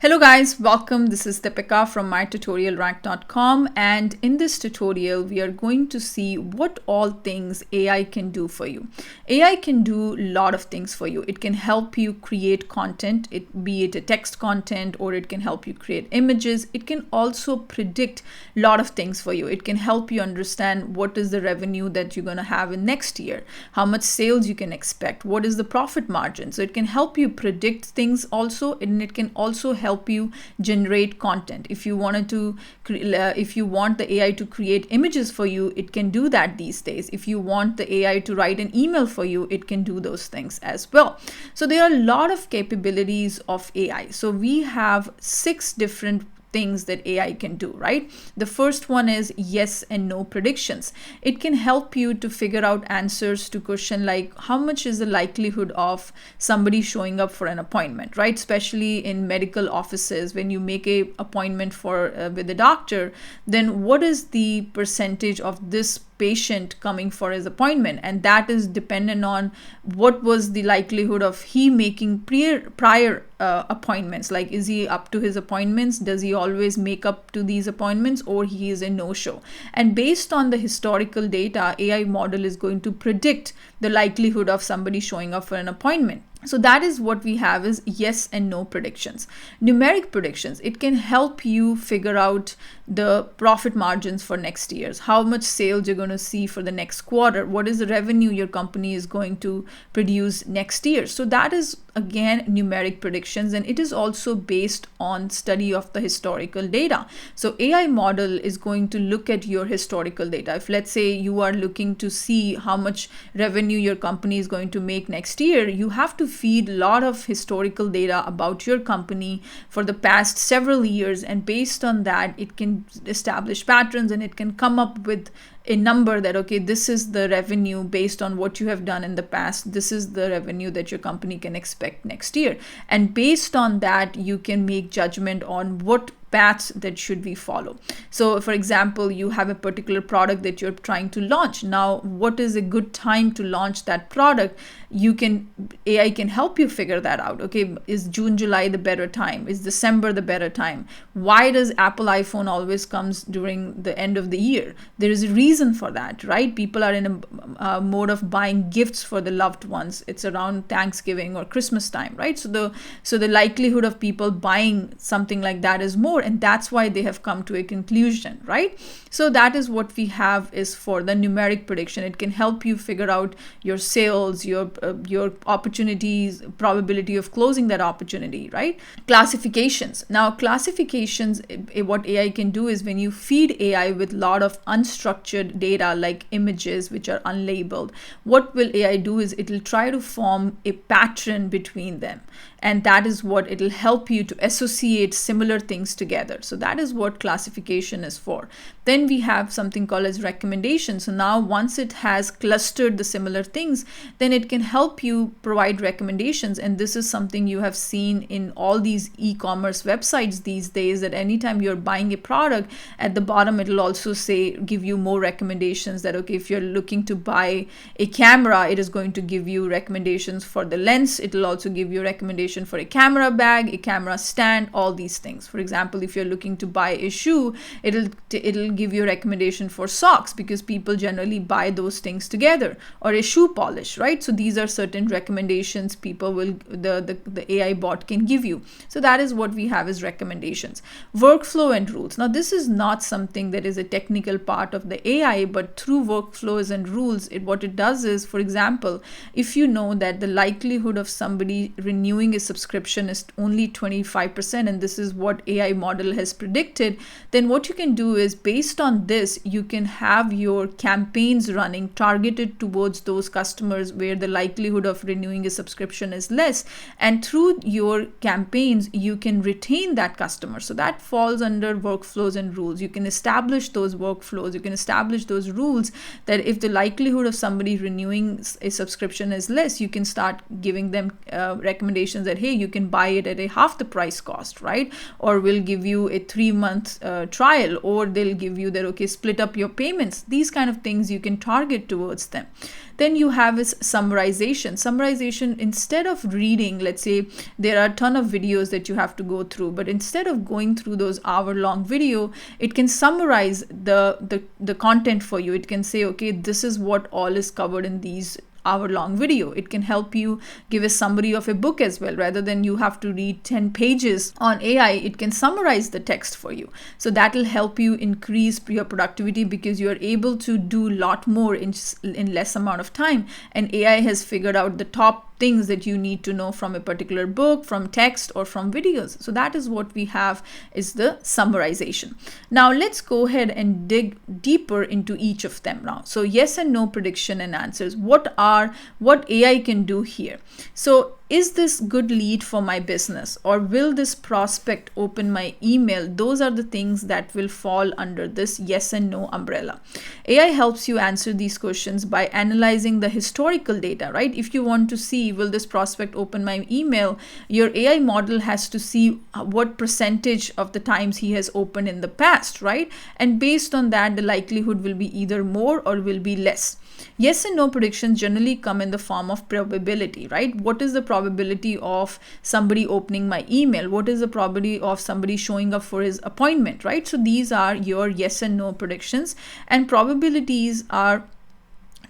Hello guys, welcome. This is Deepika from MyTutorialRack.com, and in this tutorial we are going to see what all things AI can do for you. AI can do a lot of things for you. It can help you create content, be it a text content, or it can help you create images. It can also predict a lot of things for you. It can help you understand what is the revenue that you're going to have in next year, how much sales you can expect, what is the profit margin. So it can help you predict things also, and it can also help you generate content. If you want the AI to create images for you, it can do that these days. If you want the AI to write an email for you, it can do those things as well. So there are a lot of capabilities of AI. So we have 6 different things that AI can do, right? The first one is yes and no predictions. It can help you to figure out answers to question like how much is the likelihood of somebody showing up for an appointment, right? Especially in medical offices, when you make a appointment for with a doctor, then what is the percentage of this patient coming for his appointment, and that is dependent on what was the likelihood of he making prior appointments. Like, is he up to his appointments? Does he always make up to these appointments, or he is a no-show? And based on the historical data, AI model is going to predict the likelihood of somebody showing up for an appointment. So that is what we have is yes and no predictions. Numeric predictions, it can help you figure out the profit margins for next year's, how much sales you're going to see for the next quarter, what is the revenue your company is going to produce next year. So that is again numeric predictions, and it is also based on study of the historical data. So AI model is going to look at your historical data. If let's say you are looking to see how much revenue your company is going to make next year, you have to feed a lot of historical data about your company for the past several years, and based on that it can establish patterns, and it can come up with a number that, okay, this is the revenue based on what you have done in the past, this is the revenue that your company can expect next year. And based on that you can make judgment on what paths that should we follow. So for example, you have a particular product that you're trying to launch. Now, what is a good time to launch that product? AI can help you figure that out. Okay, is June, July the better time? Is December the better time? Why does Apple iPhone always comes during the end of the year? There is a reason for that, right? People are in a mode of buying gifts for the loved ones. It's around Thanksgiving or Christmas time, right? So the likelihood of people buying something like that is more, and that's why they have come to a conclusion, right? So that is what we have is for the numeric prediction. It can help you figure out your sales, your opportunities, probability of closing that opportunity, right? Classifications. Now classifications, what AI can do is when you feed AI with a lot of unstructured data like images which are unlabeled, what will AI do is it will try to form a pattern between them, and that is what it will help you to associate similar things together. So that is what classification is for. Then we have something called as recommendation. So now once it has clustered the similar things, then it can help you provide recommendations. And this is something you have seen in all these e-commerce websites these days, that anytime you're buying a product, at the bottom it will also say, give you more recommendations, that okay, if you're looking to buy a camera, it is going to give you recommendations for the lens. It will also give you a recommendation for a camera bag, a camera stand, all these things. For example, if you're looking to buy a shoe, it'll give you a recommendation for socks, because people generally buy those things together, or a shoe polish, right? So these are certain recommendations people will the AI bot can give you. So that is what we have as recommendations. Workflow and rules. Now this is not something that is a technical part of the AI, but through workflows and rules, what it does is, for example, if you know that the likelihood of somebody renewing a subscription is only 25%, and this is what AI model has predicted, then what you can do is, based on this, you can have your campaigns running targeted towards those customers where the likelihood of renewing a subscription is less, and through your campaigns you can retain that customer. So that falls under workflows and rules. You can establish those workflows, you can establish those rules, that if the likelihood of somebody renewing a subscription is less, you can start giving them recommendations that that, hey, you can buy it at a half the price cost, right? Or we'll give you a 3-month trial, or they'll give you that, okay, split up your payments. These kind of things you can target towards them. Then you have is summarization. Summarization, instead of reading, let's say there are a ton of videos that you have to go through, but instead of going through those hour-long video, it can summarize the content for you. It can say, okay, this is what all is covered in these hour-long video. It can help you give a summary of a book as well. Rather than you have to read 10 pages on AI, it can summarize the text for you. So that will help you increase your productivity, because you are able to do a lot more in less amount of time. And AI has figured out the top things that you need to know from a particular book, from text, or from videos. So that is what we have, is the summarization. Now let's go ahead and dig deeper into each of them now. So yes and no prediction and answers. What AI can do here? So is this good lead for my business, or will this prospect open my email? Those are the things that will fall under this yes and no umbrella. AI helps you answer these questions by analyzing the historical data, right? If you want to see, will this prospect open my email, your AI model has to see what percentage of the times he has opened in the past, right? And based on that, the likelihood will be either more or will be less. Yes and no predictions generally come in the form of probability, right? What is the probability of somebody opening my email? What is the probability of somebody showing up for his appointment, right? So these are your yes and no predictions, and probabilities are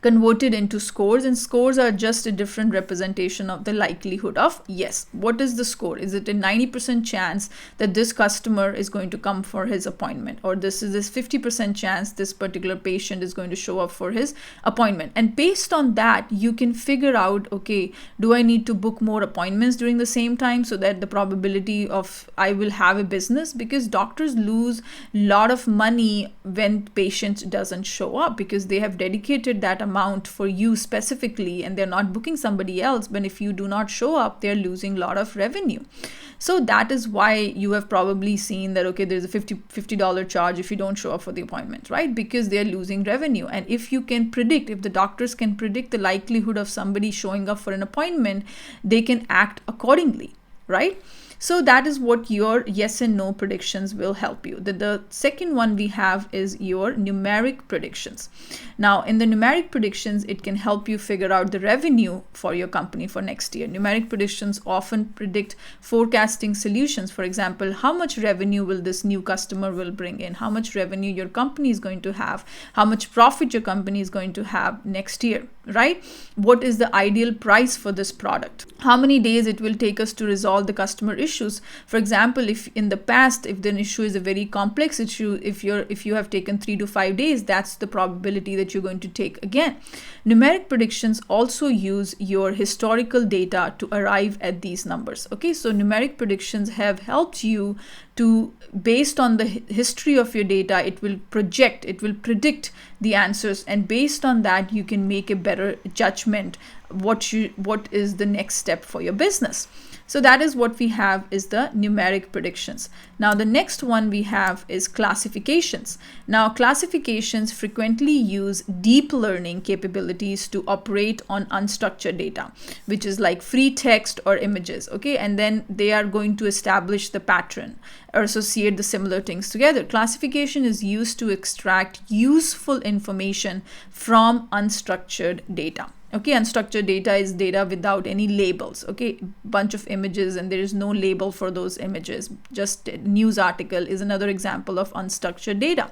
converted into scores, and scores are just a different representation of the likelihood of yes. What is the score? Is it a 90% chance that this customer is going to come for his appointment, or this is this 50% chance this particular patient is going to show up for his appointment? And based on that, you can figure out, okay, do I need to book more appointments during the same time so that the probability of I will have a business? Because doctors lose a lot of money when patient doesn't show up, because they have dedicated that amount for you specifically, and they're not booking somebody else. But if you do not show up, they're losing a lot of revenue. So that is why you have probably seen that, okay, there's a $50 charge if you don't show up for the appointment, right? Because they're losing revenue. And if you can predict, if the doctors can predict the likelihood of somebody showing up for an appointment, they can act accordingly, right? So that is what your yes and no predictions will help you. The second one we have is your numeric predictions. Now, in the numeric predictions, it can help you figure out the revenue for your company for next year. Numeric predictions often predict forecasting solutions. For example, how much revenue will this new customer will bring in? How much revenue your company is going to have? How much profit your company is going to have next year, right? What is the ideal price for this product? How many days it will take us to resolve the customer issues? For example, if in the past, if the issue is a very complex issue, if you have taken 3 to 5 days, that's the probability that you're going to take again. Numeric predictions also use your historical data to arrive at these numbers. Okay, so numeric predictions have helped you to, based on the history of your data, it will predict the answers, and based on that, you can make a better judgment what is the next step for your business. So that is what we have, is the numeric predictions. Now the next one we have is classifications. Now classifications frequently use deep learning capabilities to operate on unstructured data, which is like free text or images, okay? And then they are going to establish the pattern or associate the similar things together. Classification is used to extract useful information from unstructured data. Okay, unstructured data is data without any labels. Okay, bunch of images and there is no label for those images. Just a news article is another example of unstructured data.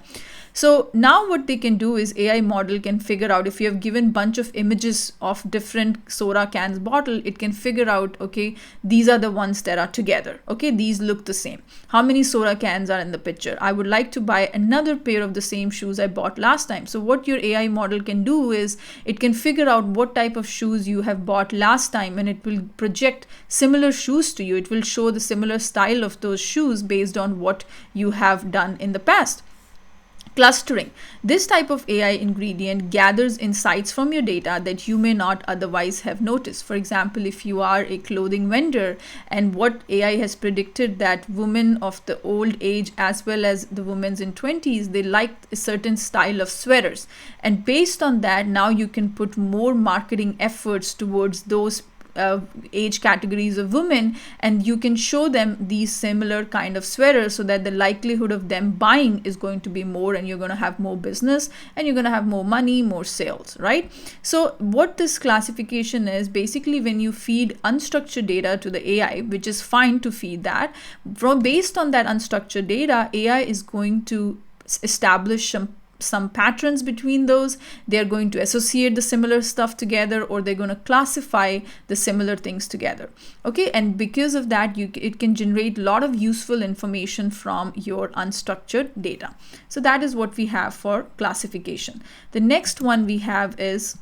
So now what they can do is AI model can figure out, if you have given bunch of images of different soda cans bottle, it can figure out, okay, these are the ones that are together. Okay, these look the same. How many soda cans are in the picture? I would like to buy another pair of the same shoes I bought last time. So what your AI model can do is it can figure out what type of shoes you have bought last time, and it will project similar shoes to you. It will show the similar style of those shoes based on what you have done in the past. Clustering. This type of AI ingredient gathers insights from your data that you may not otherwise have noticed. For example, if you are a clothing vendor and what AI has predicted that women of the old age as well as the women's in 20s, they like a certain style of sweaters. And based on that, now you can put more marketing efforts towards those age categories of women, and you can show them these similar kind of sweaters so that the likelihood of them buying is going to be more, and you're going to have more business and you're going to have more money, more sales, right? So what this classification is, basically when you feed unstructured data to the AI, which is fine to feed that, based on that unstructured data, AI is going to establish some patterns between those. They're going to associate the similar stuff together, or they're going to classify the similar things together. Okay, and because of that, it can generate a lot of useful information from your unstructured data. So that is what we have for classification. The next one we have is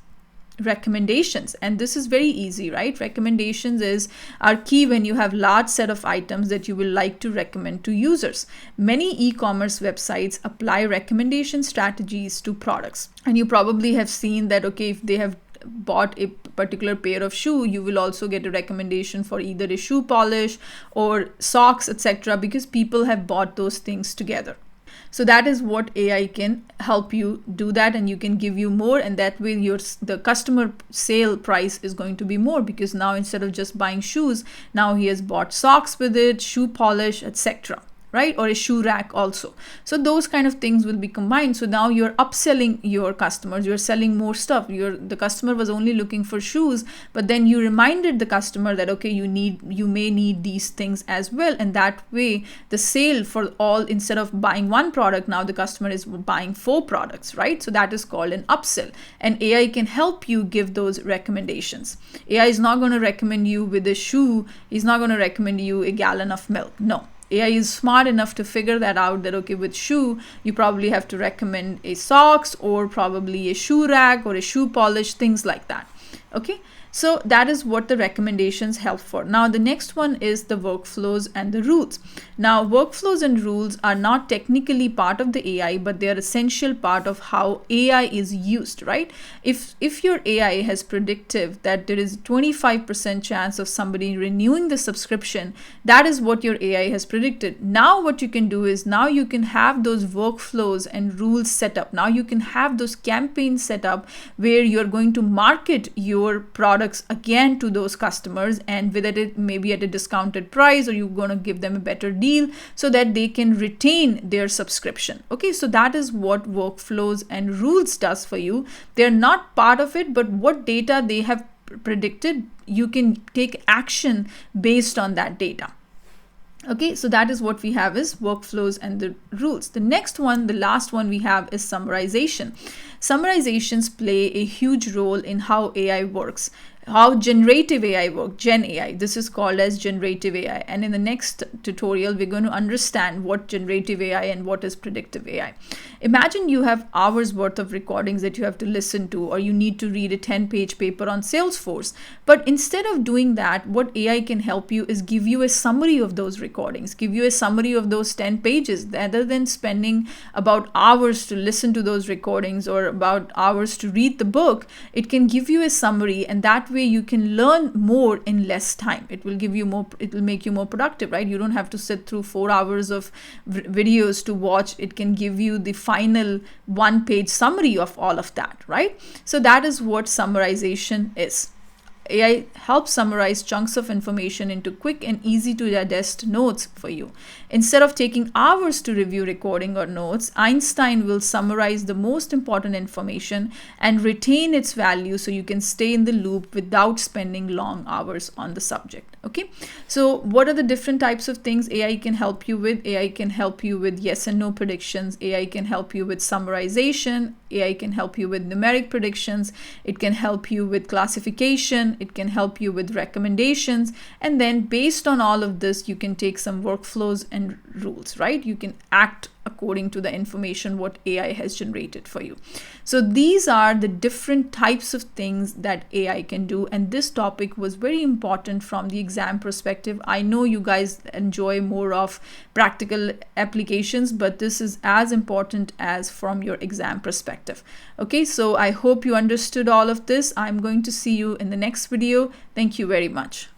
recommendations, and this is very easy, right? Recommendations are key when you have large set of items that you will like to recommend to users. Many e-commerce websites apply recommendation strategies to products, and you probably have seen that, okay, if they have bought a particular pair of shoe, you will also get a recommendation for either a shoe polish or socks, etc., because people have bought those things together. So that is what AI can help you do that, and you can give you more, and that way the customer sale price is going to be more, because now instead of just buying shoes, now he has bought socks with it, shoe polish, etc., right? Or a shoe rack also. So those kind of things will be combined. So now you're upselling your customers, you're selling more stuff. The customer was only looking for shoes, but then you reminded the customer that, okay, you may need these things as well, and that way the sale for all, instead of buying one product, now the customer is buying 4 products, right? So that is called an upsell, and AI can help you give those recommendations. AI is not going to recommend you with a shoe, he's not going to recommend you a gallon of milk. No, AI is smart enough to figure that out, that okay, with shoe you probably have to recommend a socks, or probably a shoe rack, or a shoe polish, things like that. Okay, so that is what the recommendations help for. Now the next one is the workflows and the rules. Now workflows and rules are not technically part of the AI, but they are essential part of how AI is used, right? If your AI has predictive that there is 25% chance of somebody renewing the subscription, that is what your AI has predicted. Now what you can do is, now you can have those workflows and rules set up. Now you can have those campaigns set up where you're going to market your products again to those customers, and with it maybe at a discounted price, or you're going to give them a better deal so that they can retain their subscription. Okay, so that is what workflows and rules does for you. They're not part of it, but what data they have predicted, you can take action based on that data. Okay, so that is what we have is workflows and the rules. The next one, the last one we have, is summarization. Summarizations play a huge role in how AI works, how generative AI works, Gen AI. This is called as generative AI. And in the next tutorial, we're going to understand what generative AI and what is predictive AI. Imagine you have hours worth of recordings that you have to listen to, or you need to read a 10-page paper on Salesforce. But instead of doing that, what AI can help you is give you a summary of those recordings, give you a summary of those 10 pages, rather than spending about hours to listen to those recordings or about hours to read the book. It can give you a summary, and that way you can learn more in less time. It will give you more, it will make you more productive, right? You don't have to sit through 4 hours of videos to watch. It can give you the final 1-page summary of all of that, right? So that is what summarization is. AI helps summarize chunks of information into quick and easy to digest notes for you. Instead of taking hours to review recording or notes, Einstein will summarize the most important information and retain its value so you can stay in the loop without spending long hours on the subject. Okay, so what are the different types of things AI can help you with? AI can help you with yes and no predictions. AI can help you with summarization. AI can help you with numeric predictions. It can help you with classification. It can help you with recommendations. And then based on all of this, you can take some workflows and rules, right? You can act according to the information what AI has generated for you. So these are the different types of things that AI can do, and this topic was very important from the exam perspective. I know you guys enjoy more of practical applications, but this is as important as from your exam perspective. Okay, so I hope you understood all of this. I'm going to see you in the next video. Thank you very much.